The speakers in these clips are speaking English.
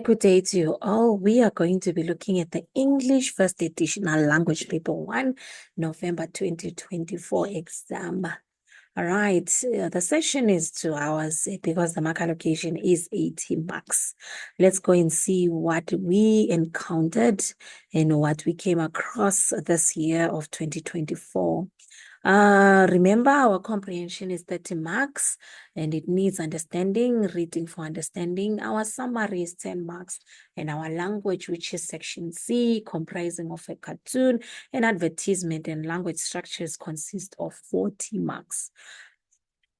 Good day to you all. We are going to be looking at the English First Edition Language Paper 1, November 2024 exam. All right, the session is 2 hours because the mark allocation is 80 marks. Let's go and see what we encountered and what we came across this year of 2024. Remember, our comprehension is 30 marks and it needs understanding, reading for understanding. Our summary is 10 marks, and our language, which is section C, comprising of a cartoon, and advertisement and language structures, consist of 40 marks.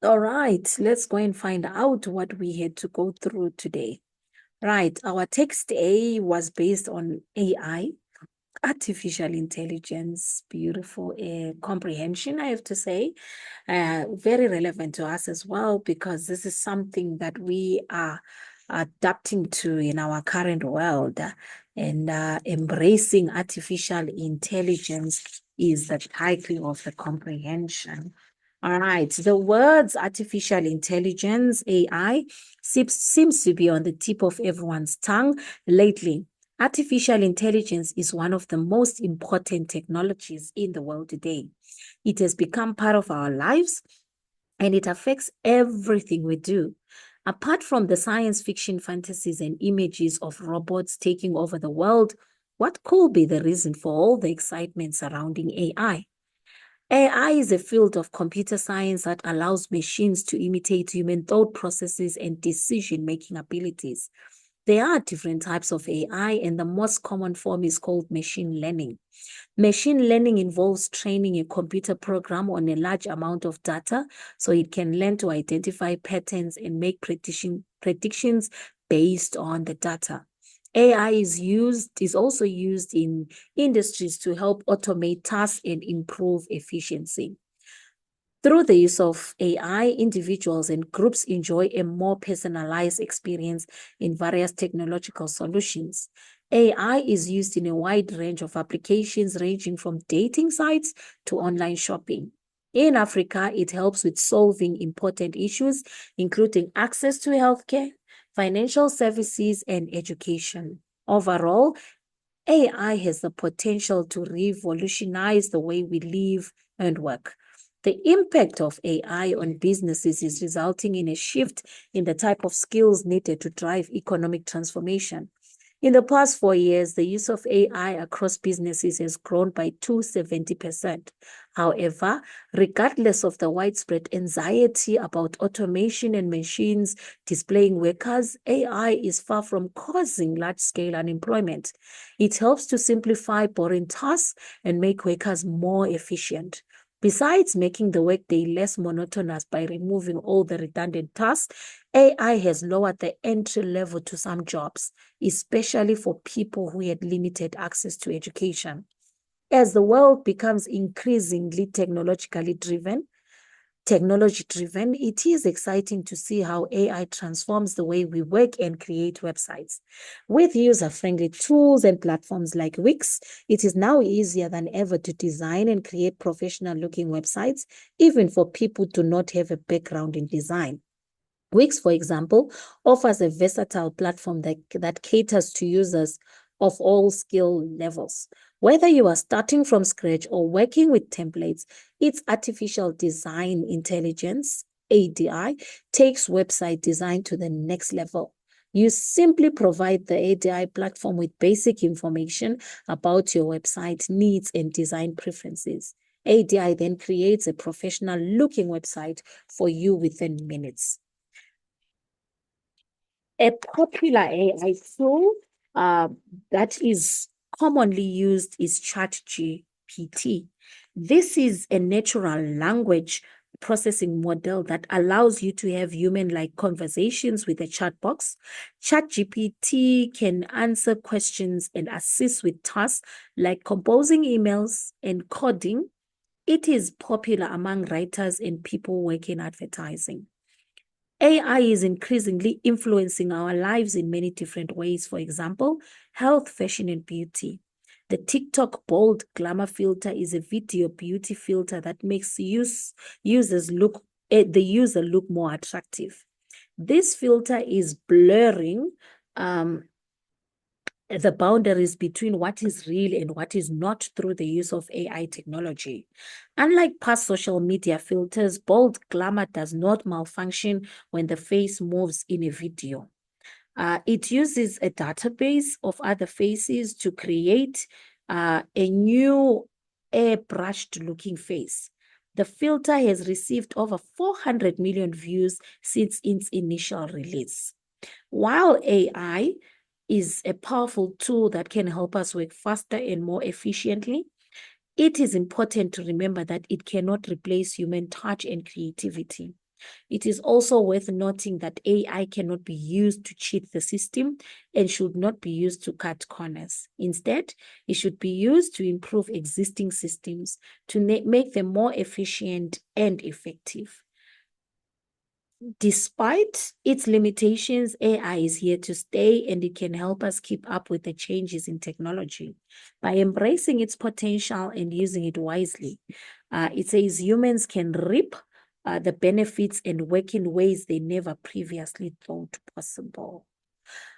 All right, let's go and find out what we had to go through today. Right, our text A was based on AI, artificial intelligence, beautiful comprehension, I have to say. Very relevant to us as well, because this is something that we are adapting to in our current world, and embracing artificial intelligence is the title of the comprehension. All right, the words artificial intelligence, AI, seems to be on the tip of everyone's tongue lately. Artificial intelligence is one of the most important technologies in the world today. It has become part of our lives and it affects everything we do. Apart from the science fiction fantasies and images of robots taking over the world, what could be the reason for all the excitement surrounding AI? AI is a field of computer science that allows machines to imitate human thought processes and decision-making abilities. There are different types of AI, and the most common form is called machine learning. Machine learning involves training a computer program on a large amount of data so it can learn to identify patterns and make predictions based on the data. AI is also used in industries to help automate tasks and improve efficiency. Through the use of AI, individuals and groups enjoy a more personalized experience in various technological solutions. AI is used in a wide range of applications, ranging from dating sites to online shopping. In Africa, it helps with solving important issues, including access to healthcare, financial services, and education. Overall, AI has the potential to revolutionize the way we live and work. The impact of AI on businesses is resulting in a shift in the type of skills needed to drive economic transformation. In the past 4 years, the use of AI across businesses has grown by 270%. However, regardless of the widespread anxiety about automation and machines displacing workers, AI is far from causing large-scale unemployment. It helps to simplify boring tasks and make workers more efficient. Besides making the workday less monotonous by removing all the redundant tasks, AI has lowered the entry level to some jobs, especially for people who had limited access to education. As the world becomes increasingly technology driven, it is exciting to see how AI transforms the way we work and create websites. With user-friendly tools and platforms like Wix, it is now easier than ever to design and create professional-looking websites, even for people who do not have a background in design. Wix, for example, offers a versatile platform that caters to users of all skill levels. Whether you are starting from scratch or working with templates, its artificial design intelligence, ADI, takes website design to the next level. You simply provide the ADI platform with basic information about your website needs and design preferences. ADI then creates a professional-looking website for you within minutes. A popular AI tool that is commonly used is ChatGPT. This is a natural language processing model that allows you to have human-like conversations with a chat box. ChatGPT can answer questions and assist with tasks like composing emails and coding. It is popular among writers and people working in advertising. AI is increasingly influencing our lives in many different ways. For example, health, fashion, and beauty. The TikTok bold glamour filter is a video beauty filter that makes the user look more attractive. This filter is blurring the boundaries between what is real and what is not through the use of AI technology. Unlike past social media filters, bold glamour does not malfunction when the face moves in a video. It uses a database of other faces to create a new airbrushed looking face. The filter has received over 400 million views since its initial release. While AI is a powerful tool that can help us work faster and more efficiently, it is important to remember that it cannot replace human touch and creativity. It is also worth noting that AI cannot be used to cheat the system and should not be used to cut corners. Instead, it should be used to improve existing systems, to make them more efficient and effective. Despite its limitations, AI is here to stay, and it can help us keep up with the changes in technology. By embracing its potential and using it wisely, it says humans can reap the benefits and work in ways they never previously thought possible.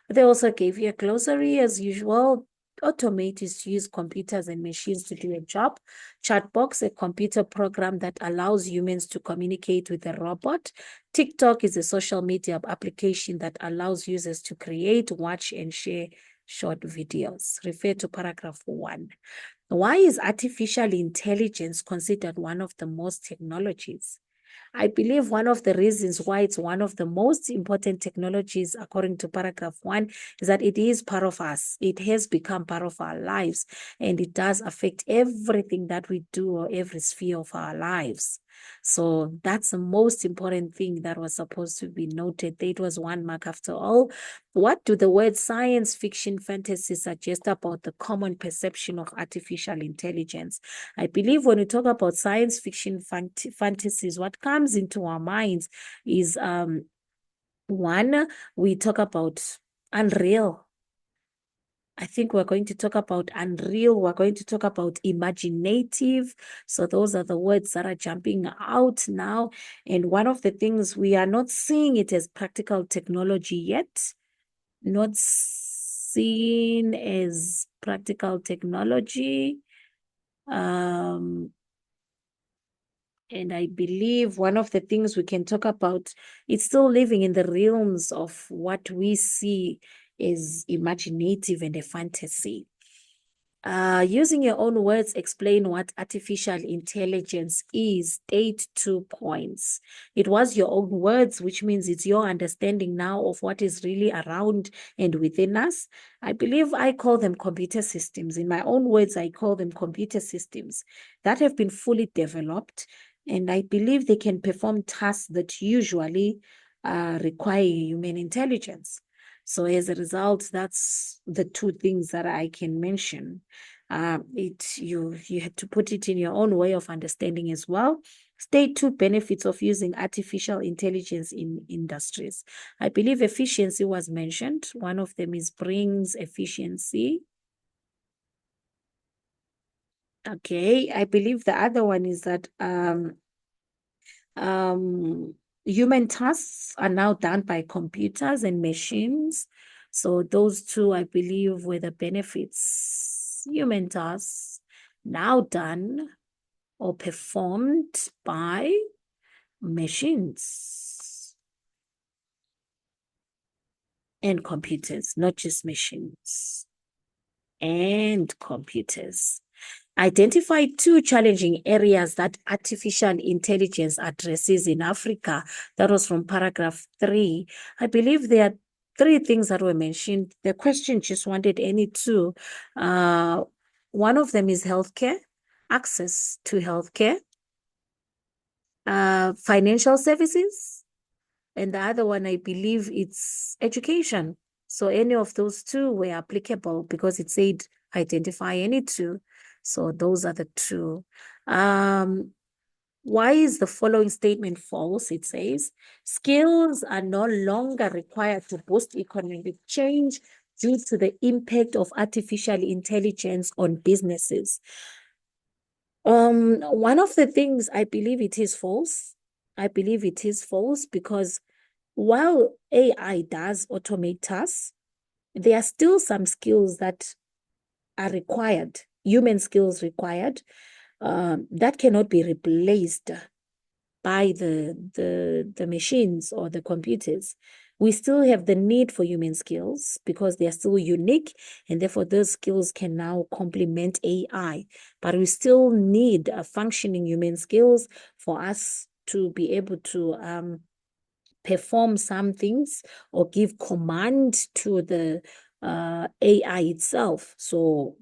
They also gave you a glossary as usual. Automate is to use computers and machines to do a job. Chatbox, a computer program that allows humans to communicate with a robot. TikTok is a social media application that allows users to create, watch, and share short videos. Refer to paragraph 1. Why is artificial intelligence considered one of the most technologies? I believe one of the reasons why it's one of the most important technologies, according to paragraph 1, is that it is part of us. It has become part of our lives, and it does affect everything that we do or every sphere of our lives. So that's the most important thing that was supposed to be noted. It was 1 mark after all. What do the words science fiction fantasy suggest about the common perception of artificial intelligence? I believe when we talk about science fiction fantasies, what comes into our minds is one, we talk about unreal. I think we're going to talk about unreal. We're going to talk about imaginative. So those are the words that are jumping out now. And one of the things, we are not seeing it as practical technology yet, not seen as practical technology. And I believe one of the things we can talk about, it's still living in the realms of what we see is imaginative and a fantasy. Using your own words, explain what artificial intelligence is. State 2 points. It was your own words, which means it's your understanding now of what is really around and within us. I believe I call them computer systems. In my own words, I call them computer systems that have been fully developed, and I believe they can perform tasks that usually require human intelligence. So as a result, that's the 2 things that I can mention. You had to put it in your own way of understanding as well. State 2 benefits of using artificial intelligence in industries. I believe efficiency was mentioned. One of them is brings efficiency. Okay, I believe the other one is that human tasks are now done by computers and machines. So those 2, I believe, were the benefits. Human tasks now done or performed by machines and computers, not just machines and computers. Identify 2 challenging areas that artificial intelligence addresses in Africa. That was from paragraph 3. I believe there are 3 things that were mentioned. The question just wanted any 2. One of them is healthcare, access to healthcare, financial services, and the other one, I believe it's education. So any of those 2 were applicable because it said identify any 2. So those are the 2. Why is the following statement false? It says, skills are no longer required to boost economic change due to the impact of artificial intelligence on businesses. One of the things, I believe it is false. I believe it is false because while AI does automate tasks, there are still some skills that are required, human skills required, that cannot be replaced by the machines or the computers. We still have the need for human skills because they are still unique, and therefore those skills can now complement AI. But we still need functioning human skills for us to be able to perform some things or give command to the AI itself. So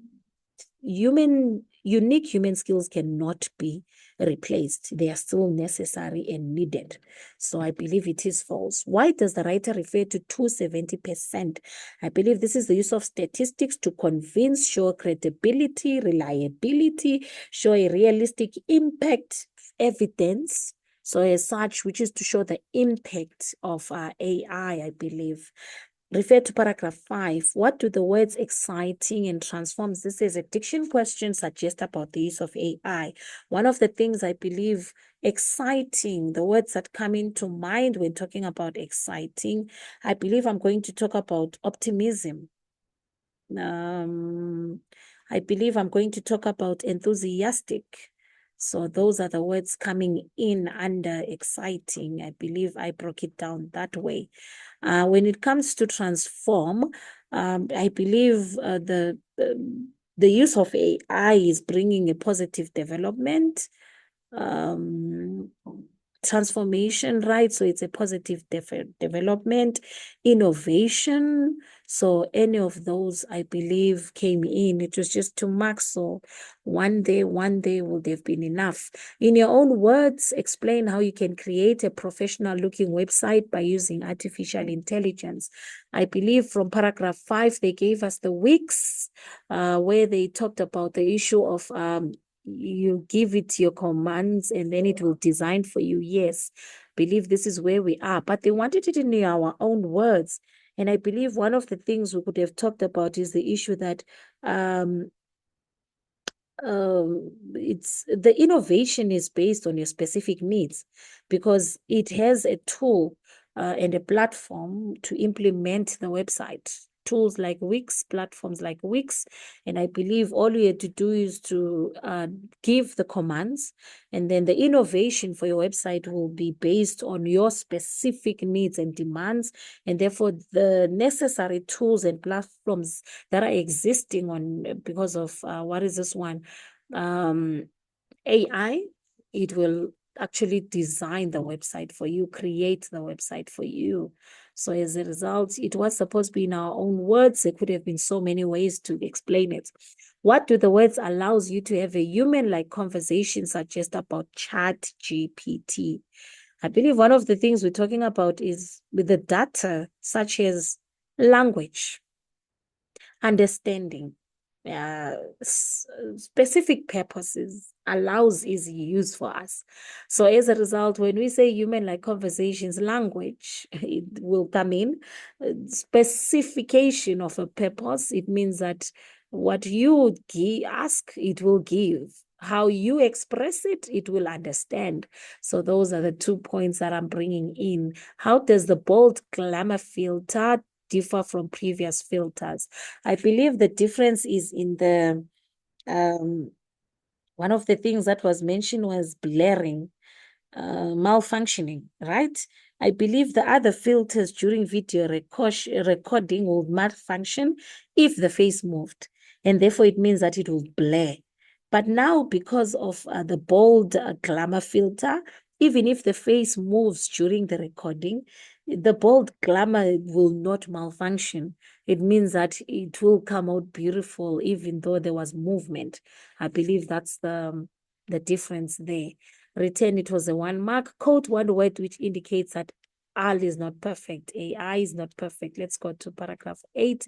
unique human skills cannot be replaced. They are still necessary and needed. So I believe it is false. Why does the writer refer to 270%? I believe this is the use of statistics to convince, show credibility, reliability, show a realistic impact, evidence. So as such, which is to show the impact of AI, I believe. Refer to paragraph 5. What do the words exciting and transforms? This is a diction question suggest about the use of AI. One of the things I believe exciting, the words that come into mind when talking about exciting, I believe I'm going to talk about optimism. I believe I'm going to talk about enthusiastic. So those are the words coming in under exciting. I believe I broke it down that way. When it comes to transform, I believe the use of AI is bringing a positive development, transformation, right? So it's a positive development, innovation. So any of those, I believe, came in. It was just too much. So one day would have been enough. In your own words, explain how you can create a professional looking website by using artificial intelligence. I believe from paragraph 5, they gave us the weeks where they talked about the issue of you give it your commands and then it will design for you. Yes, believe this is where we are, but they wanted it in our own words. And I believe one of the things we could have talked about is the issue that it's the innovation is based on your specific needs, because it has a tool and a platform to implement the website. Tools like Wix, platforms like Wix, and I believe all you had to do is to give the commands, and then the innovation for your website will be based on your specific needs and demands, and therefore the necessary tools and platforms that are existing on because of what is this one? AI, it will actually design the website for you, create the website for you. So as a result, it was supposed to be in our own words. There could have been so many ways to explain it. What do the words allows you to have a human-like conversation suggest about Chat GPT? I believe one of the things we're talking about is with the data, such as language, understanding, specific purposes, allows easy use for us. So as a result, when we say human-like conversations, language, it will come in. Specification of a purpose, it means that what you ask, it will give. How you express it, it will understand. So those are the 2 points that I'm bringing in. How does the bold glamour filter differ from previous filters? I believe the difference is in the one of the things that was mentioned was blaring, malfunctioning, right? I believe the other filters during video recording will malfunction if the face moved, and therefore it means that it will blur. But now, because of the bold glamour filter, even if the face moves during the recording, the bold glamour will not malfunction. It means that it will come out beautiful even though there was movement. I believe that's the difference there. Return, it was a 1 mark. Quote one word which indicates that AI is not perfect. AI is not perfect. Let's go to paragraph 8.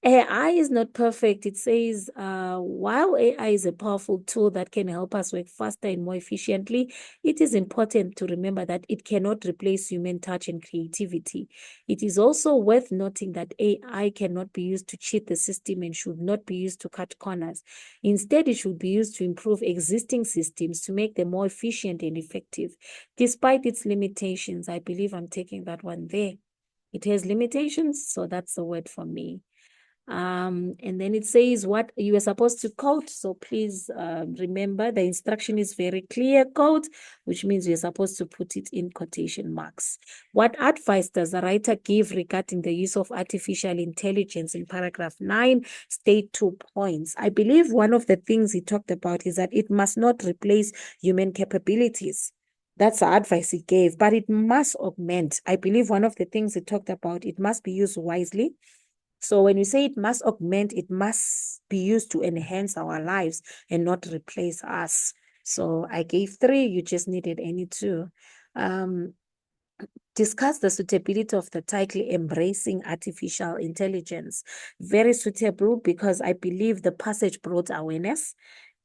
AI is not perfect. It says, while AI is a powerful tool that can help us work faster and more efficiently, it is important to remember that it cannot replace human touch and creativity. It is also worth noting that AI cannot be used to cheat the system and should not be used to cut corners. Instead, it should be used to improve existing systems to make them more efficient and effective. Despite its limitations, I believe I'm taking that one there. It has limitations, so that's the word for me. And then it says what you are supposed to quote. So please remember the instruction is very clear, quote, which means you're supposed to put it in quotation marks. What advice does the writer give regarding the use of artificial intelligence in paragraph 9? State 2 points. I believe one of the things he talked about is that it must not replace human capabilities. That's the advice he gave, but it must augment. I believe one of the things he talked about, it must be used wisely. So when we say it must augment, it must be used to enhance our lives and not replace us. So I gave 3, you just needed any 2. Discuss the suitability of the title Embracing Artificial Intelligence. Very suitable because I believe the passage brought awareness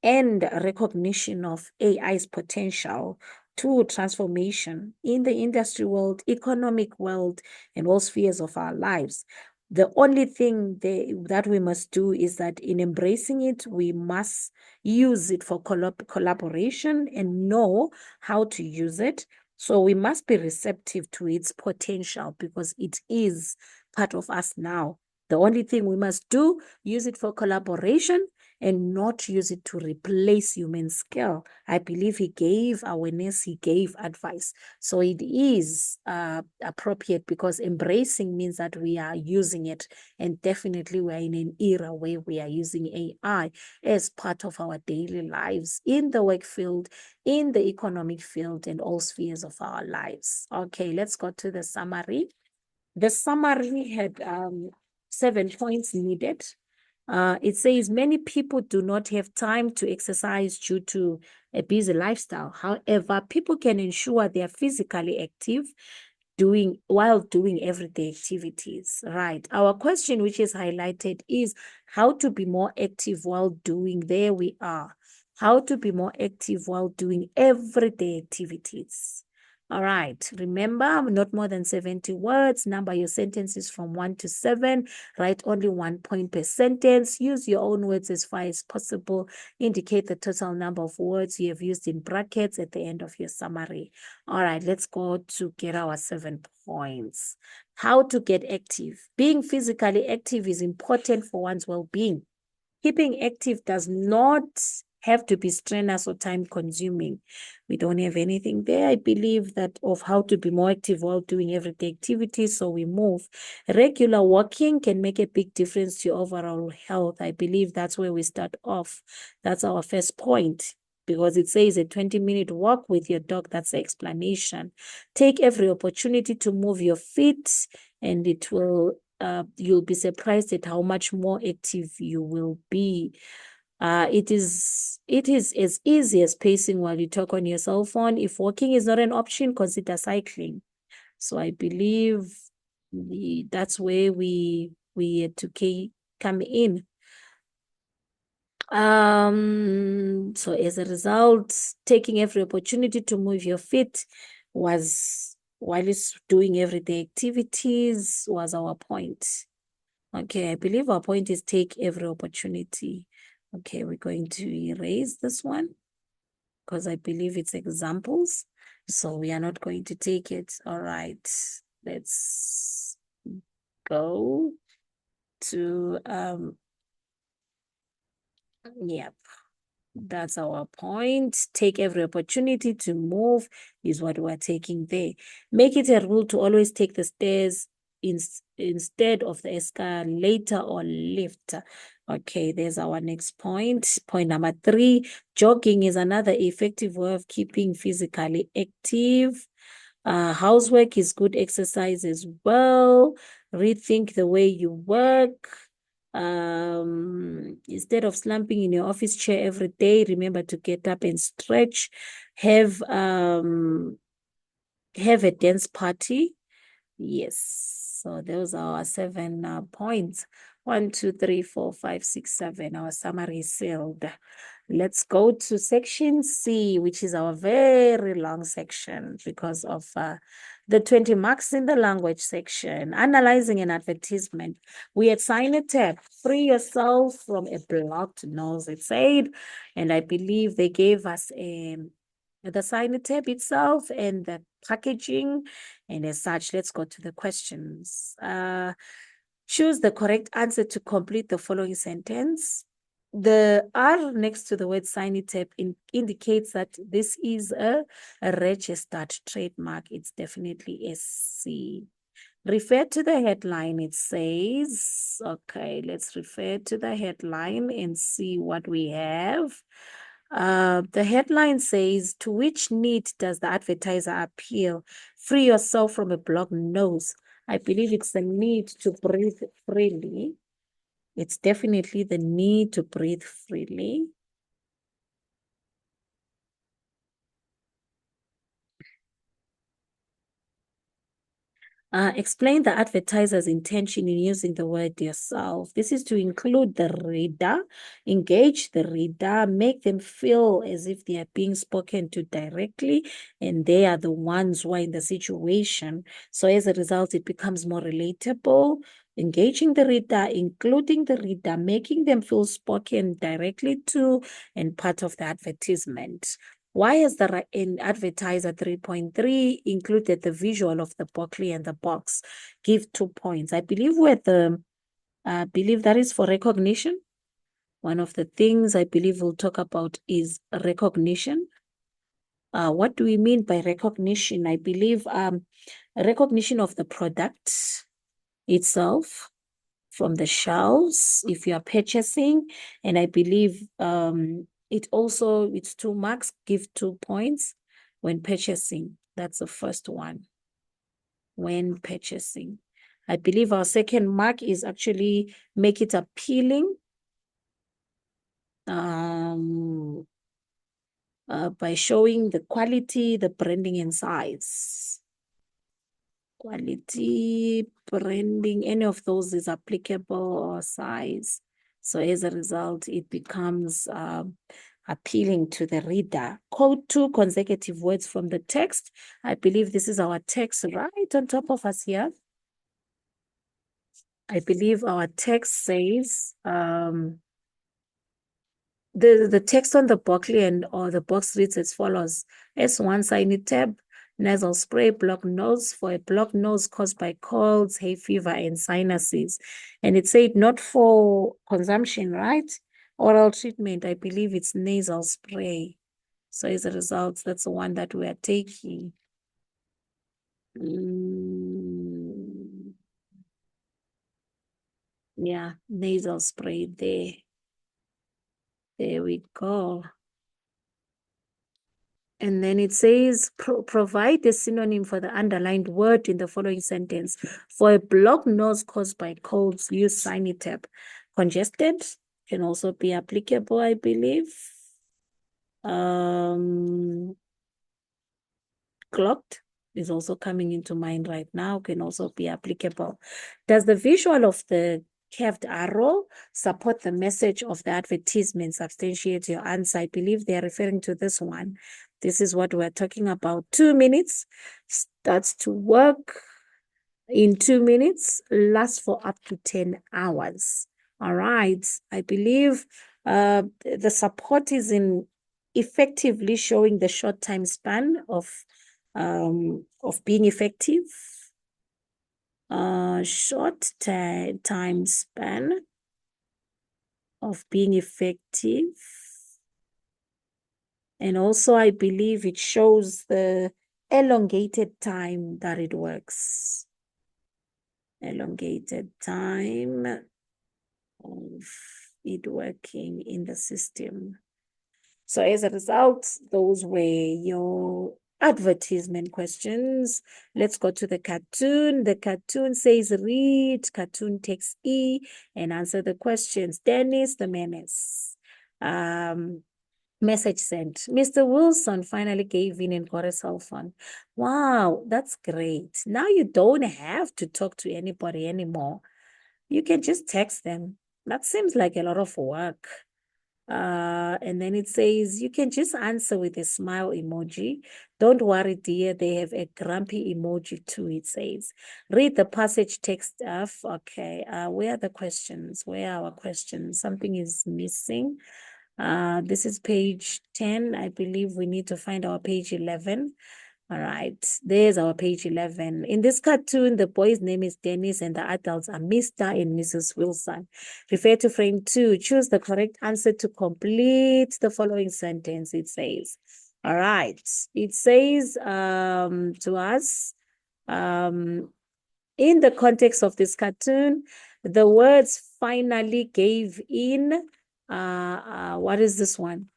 and recognition of AI's potential to transformation in the industry world, economic world, and all spheres of our lives. The only thing that we must do is that in embracing it, we must use it for collaboration and know how to use it. So we must be receptive to its potential because it is part of us now. The only thing we must do, use it for collaboration and not use it to replace human skill. I believe he gave awareness, he gave advice. So it is appropriate because embracing means that we are using it. And definitely we are in an era where we are using AI as part of our daily lives in the work field, in the economic field, and all spheres of our lives. Okay, let's go to the summary. The summary had 7 points needed. It says many people do not have time to exercise due to a busy lifestyle. However, people can ensure they are physically active while doing everyday activities. Right. Our question, which is highlighted, is how to be more active while doing. There we are. How to be more active while doing everyday activities. All right. Remember, not more than 70 words. Number your sentences from 1 to 7. Write only 1 point per sentence. Use your own words as far as possible. Indicate the total number of words you have used in brackets at the end of your summary. All right, let's go to get our 7 points. How to get active. Being physically active is important for one's well-being. Keeping active does not have to be strenuous or time-consuming. We don't have anything there, I believe, that of how to be more active while doing everyday activities, so we move. Regular walking can make a big difference to your overall health. I believe that's where we start off. That's our first point, because it says a 20-minute walk with your dog. That's the explanation. Take every opportunity to move your feet, and it will you'll be surprised at how much more active you will be. It is as easy as pacing while you talk on your cell phone. If walking is not an option, consider cycling. So I believe that's where we had to come in. So as a result, taking every opportunity to move your feet was, while it's doing everyday activities, was our point. Okay, I believe our point is take every opportunity. Okay, we're going to erase this one because I believe it's examples. So we are not going to take it. All right, let's go to, yep. That's our point. Take every opportunity to move is what we're taking there. Make it a rule to always take the stairs instead of the escalator or lift. Okay, there's our next point. Point number 3, jogging is another effective way of keeping physically active. Housework is good exercise as well. Rethink the way you work. Instead of slumping in your office chair every day, remember to get up and stretch. Have a dance party. Yes, so those are our 7 points. 1, 2, 3, 4, 5, 6, 7. Our summary is sealed. Let's go to section C, which is our very long section because of the 20 marks in the language section. Analyzing an advertisement. We assign a tab. Free yourself from a blocked nose, it said. And I believe they gave us a the sign tab itself and the packaging. And as such, let's go to the questions. Choose the correct answer to complete the following sentence. The R next to the word sign tab indicates that this is a registered trademark. It's definitely SC. Refer to the headline. It says, okay, let's refer to the headline and see what we have. The headline says, to which need does the advertiser appeal? Free yourself from a blocked nose. I believe it's the need to breathe freely. It's definitely the need to breathe freely. Explain the advertiser's intention in using the word yourself. This is to include the reader, engage the reader, make them feel as if they are being spoken to directly, and they are the ones who are in the situation. So as a result, it becomes more relatable. Engaging the reader, including the reader, making them feel spoken directly to, and part of the advertisement. Why has the in advertiser 3.3 included the visual of the Berkeley and the box? Give 2 points. I believe believe that is for recognition. One of the things I believe we'll talk about is recognition. What do we mean by recognition? I believe recognition of the product itself from the shelves if you are purchasing. And I believe it's 2 marks, give 2 points when purchasing. That's the first one, when purchasing. I believe our second mark is actually make it appealing by showing the quality, the branding, and size. Quality, branding, any of those is applicable, or size. So as a result, it becomes appealing to the reader. Quote 2 consecutive words from the text. I believe this is our text right on top of us here. I believe our text says, the text on the Berkeley or the box reads as follows. S1 sign tab, nasal spray, blocked nose for a blocked nose caused by colds, hay fever, and sinuses. And it said not for consumption, right? Oral treatment, I believe it's nasal spray. So as a result, that's the one that we are taking. Yeah, nasal spray there. There we go. And then it says, provide the synonym for the underlined word in the following sentence. For a blocked nose caused by colds, use Signitep. Congested can also be applicable, I believe. Clogged is also coming into mind right now, can also be applicable. Does the visual of the curved arrow support the message of the advertisement, substantiate your answer? I believe they're referring to this one. This is what we're talking about. 2 minutes, starts to work in 2 minutes, lasts for up to 10 hours. All right. I believe the support is in effectively showing the short time span of being effective. Short time span of being effective. And also, I believe it shows the elongated time that it works. Elongated time of it working in the system. So as a result, those were your advertisement questions. Let's go to the cartoon. The cartoon says read, cartoon text E, and answer the questions. Dennis the Menace. Message sent. Mr. Wilson finally gave in and got a cell phone. Wow, that's great. Now you don't have to talk to anybody anymore. You can just text them. That seems like a lot of work. And then it says, you can just answer with a smile emoji. Don't worry, dear. They have a grumpy emoji too, it says. Read the passage text stuff. Okay. Where are the questions? Where are our questions? Something is missing. This is page 10. I believe we need to find our page 11. All right, there's our page 11. In this cartoon, the boy's name is Dennis and the adults are Mr. and Mrs. Wilson. Refer to frame 2. Choose the correct answer to complete the following sentence, it says. All right, it says to us, in the context of this cartoon, the words finally gave in, what is this one?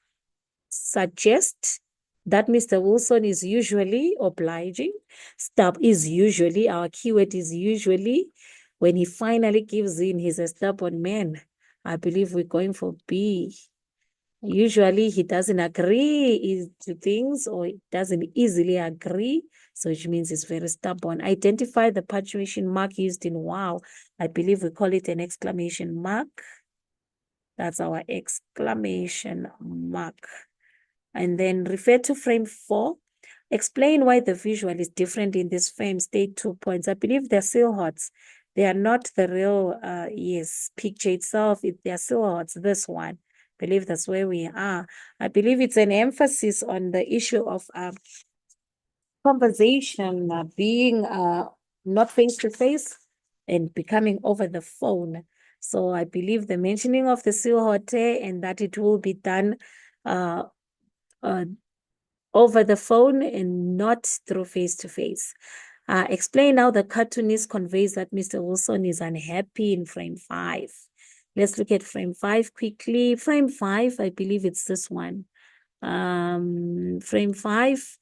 Suggest that Mr. Wilson is usually obliging. Stop is usually, our keyword is usually. When he finally gives in, he's a stubborn man. I believe we're going for B. Usually he doesn't agree to things, or he doesn't easily agree. So which means he's very stubborn. Identify the punctuation mark used in wow. I believe we call it an exclamation mark. That's our exclamation mark. And then refer to frame 4. Explain why the visual is different in this frame. State 2 points. I believe they're silhouettes. They are not the real, picture itself. They're silhouettes, this one. I believe that's where we are. I believe it's an emphasis on the issue of conversation being not face-to-face and becoming over the phone. So I believe the mentioning of the silhouette and that it will be done over the phone and not through face-to-face. Explain how the cartoonist conveys that Mr. Wilson is unhappy in frame 5. Let's look at frame 5 quickly. Frame 5, I believe it's this one. Frame 5,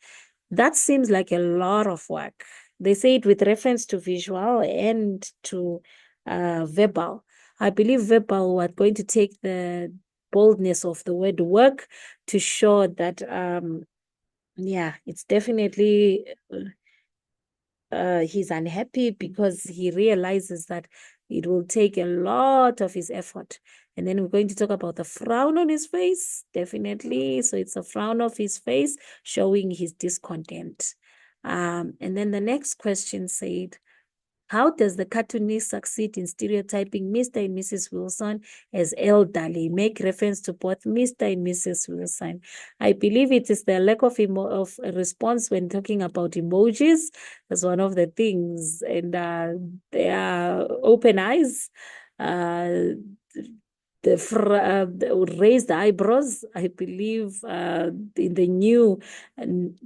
that seems like a lot of work. They say it with reference to visual and to verbal. I believe verbal, we're going to take the boldness of the word work to show that yeah, it's definitely he's unhappy because he realizes that it will take a lot of his effort. And then we're going to talk about the frown on his face, definitely. So it's a frown of his face showing his discontent. And then the next question said, how does the cartoonist succeed in stereotyping Mr. and Mrs. Wilson as elderly? Make reference to both Mr. and Mrs. Wilson. I believe it is the lack of a response when talking about emojis. That's one of the things. And their open eyes, the raised eyebrows, I believe, in the new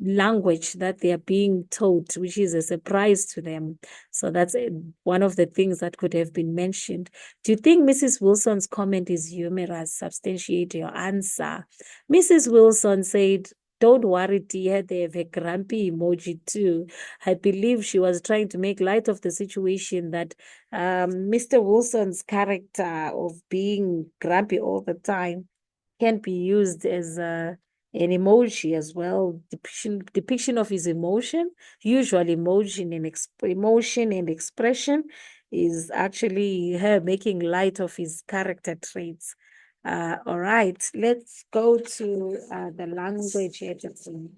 language that they are being taught, which is a surprise to them. So that's one of the things that could have been mentioned. Do you think Mrs. Wilson's comment is humorous? Substantiate your answer. Mrs. Wilson said, don't worry, dear, they have a grumpy emoji too. I believe she was trying to make light of the situation that Mr. Wilson's character of being grumpy all the time can be used as an emoji as well, depiction of his emotion. Usually emotion and expression is actually her making light of his character traits. All right, let's go to the language editing.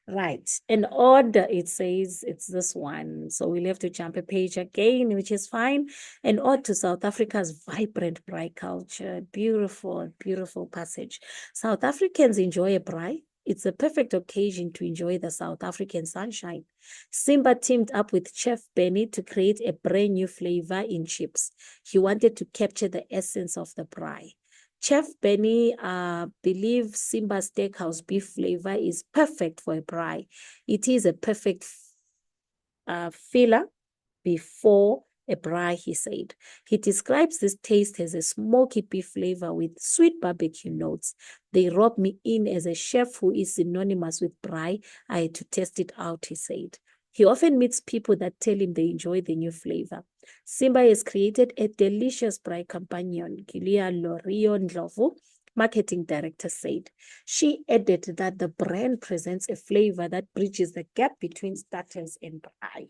Right. In order, it says it's this one. So we'll have to jump a page again, which is fine. An ode to South Africa's vibrant braai culture. Beautiful, beautiful passage. South Africans enjoy a braai. It's a perfect occasion to enjoy the South African sunshine. Simba teamed up with Chef Benny to create a brand new flavor in chips. He wanted to capture the essence of the braai. Chef Benny believes Simba Steakhouse beef flavor is perfect for a braai. It is a perfect filler before a braai, he said. He describes this taste as a smoky beef flavor with sweet barbecue notes. They robbed me in as a chef who is synonymous with braai. I had to test it out, he said. He often meets people that tell him they enjoy the new flavor. Simba has created a delicious braai companion, Gilia Lorio Ndlovu, marketing director, said. She added that the brand presents a flavor that bridges the gap between starters and braai.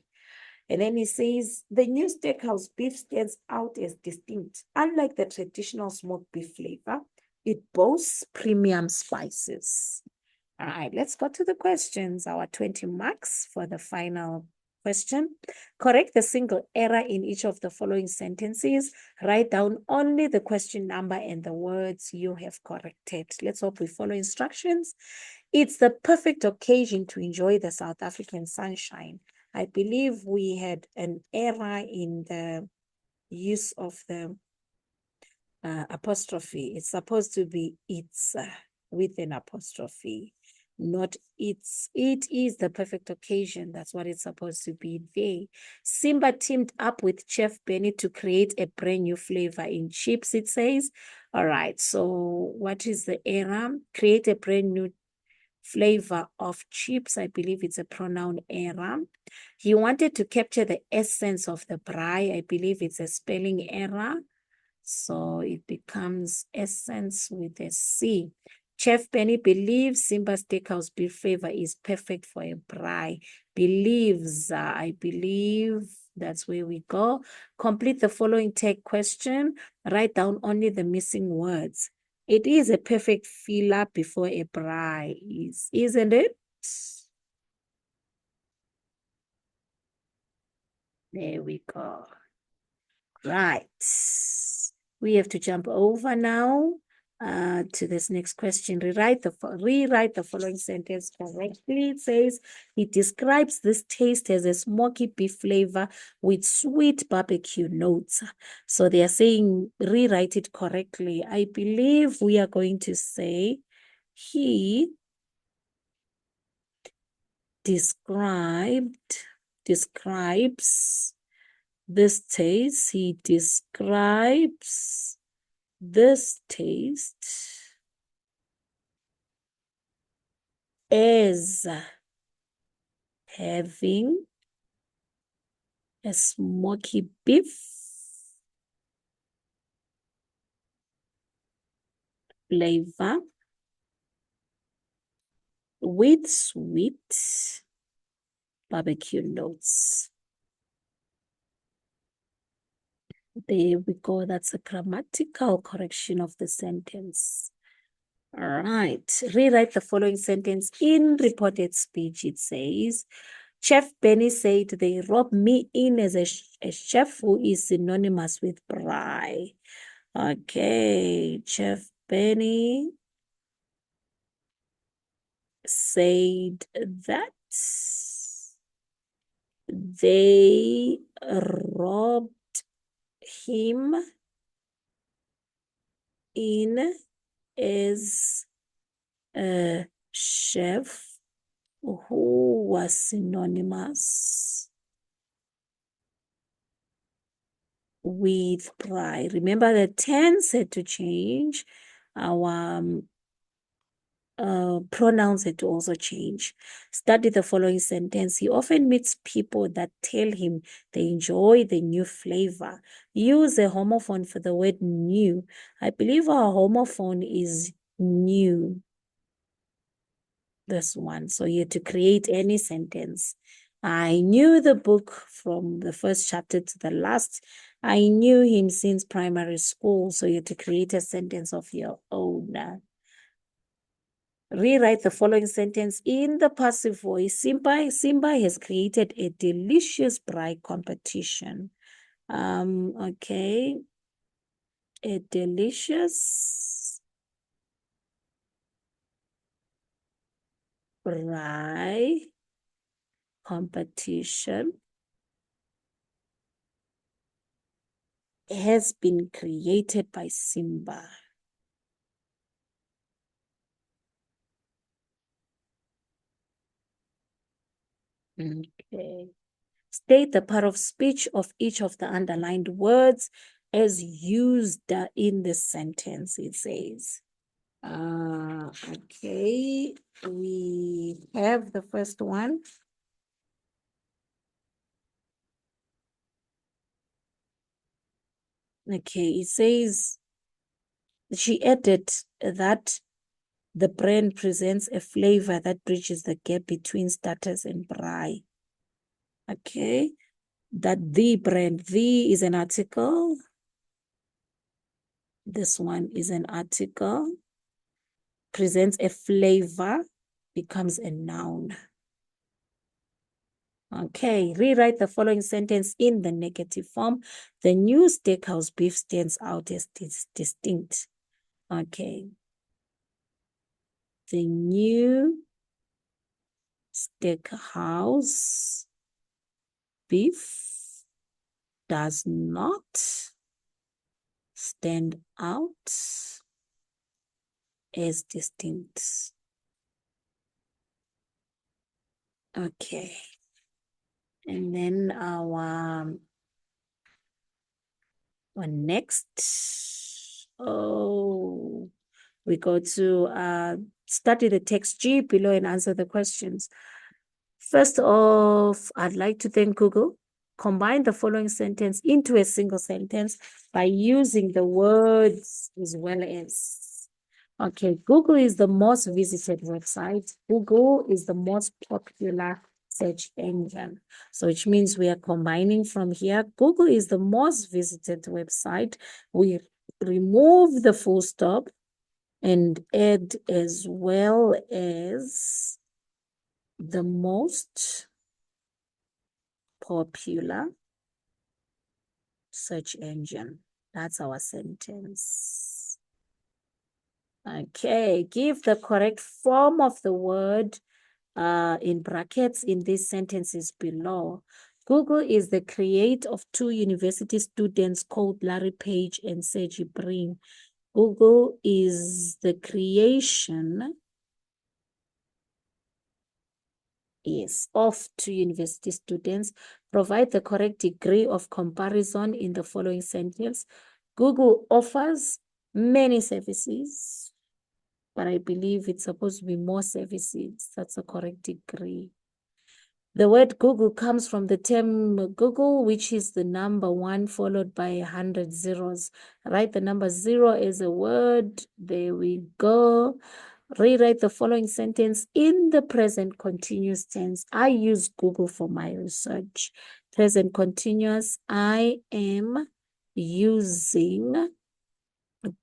And then he says, the new steakhouse beef stands out as distinct. Unlike the traditional smoked beef flavor, it boasts premium spices. All right, let's go to the questions, our 20 marks for the final Question. Correct the single error in each of the following sentences. Write down only the question number and the words you have corrected. Let's hope we follow instructions. It's the perfect occasion to enjoy the South African sunshine. I believe we had an error in the use of the apostrophe. It's supposed to be it's with an apostrophe, not it's. It is the perfect occasion. That's what it's supposed to be there. Simba teamed up with Chef Benny to create a brand new flavor in chips, it says. All right, so what is the error? Create a brand new flavor of chips. I believe it's a pronoun error. He wanted to capture the essence of the braai. I believe it's a spelling error. So it becomes essence with a C. Chef Benny believes Simba Steakhouse beef flavor is perfect for a braai. Believes, I believe, that's where we go. Complete the following tag question. Write down only the missing words. It is a perfect filler before a braai, isn't it? There we go. Right. We have to jump over now to this next question. Rewrite the following sentence correctly. It says, he describes this taste as a smoky beef flavor with sweet barbecue notes. So they are saying, rewrite it correctly. I believe we are going to say, he describes this taste. He describes this taste as having a smoky beef flavor with sweet barbecue notes. There we go. That's a grammatical correction of the sentence. All right. Rewrite the following sentence in reported speech. It says, Chef Benny said they robbed me in as a chef who is synonymous with braai. Okay. Chef Benny said that they robbed him in as a chef who was synonymous with braai. Remember, the tense had to change. Our pronouns had to also change. Study the following sentence. He often meets people that tell him they enjoy the new flavor. Use a homophone for the word new. I believe our homophone is new. This one. So you have to create any sentence. I knew the book from the first chapter to the last. I knew him since primary school. So you have to create a sentence of your own. Rewrite the following sentence in the passive voice. Simba has created a delicious braai competition. Okay. A delicious braai competition has been created by Simba. Okay. State the part of speech of each of the underlined words as used in the sentence, it says. Okay, we have the first one. Okay, it says, she added that the brand presents a flavor that bridges the gap between starters and braai. Okay, that the brand, the is an article. This one is an article. Presents a flavor, becomes a noun. Okay, rewrite the following sentence in the negative form. The new steakhouse beef stands out as distinct. Okay. The new steakhouse beef does not stand out as distinct. Okay. And then our next, we go to study the text G below and answer the questions. First off, I'd like to thank Google. Combine the following sentence into a single sentence by using the words as well as. Okay, Google is the most visited website. Google is the most popular search engine. So which means we are combining from here. Google is the most visited website. We remove the full stop and add as well as the most popular search engine. That's our sentence. Okay, give the correct form of the word in brackets in these sentences below. Google is the create of two university students called Larry Page and Sergey Brin. Google is the creation, yes, of two university students. Provide the correct degree of comparison in the following sentence. Google offers many services, but I believe it's supposed to be more services. That's the correct degree. The word Google comes from the term Google, which is the number 1 followed by 100 zeros. Write the number 0 as a word. There we go. Rewrite the following sentence in the present continuous tense. I use Google for my research. Present continuous, I am using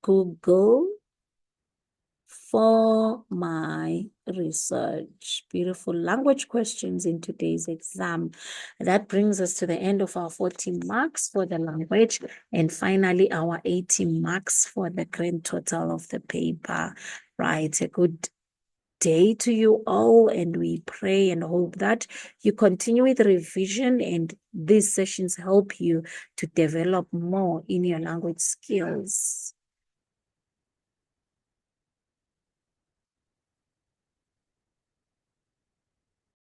Google for my research. Beautiful language questions in today's exam. That brings us to the end of our 40 marks for the language and finally our 80 marks for the grand total of the paper. Right, a good day to you all, and we pray and hope that you continue with revision and these sessions help you to develop more in your language skills.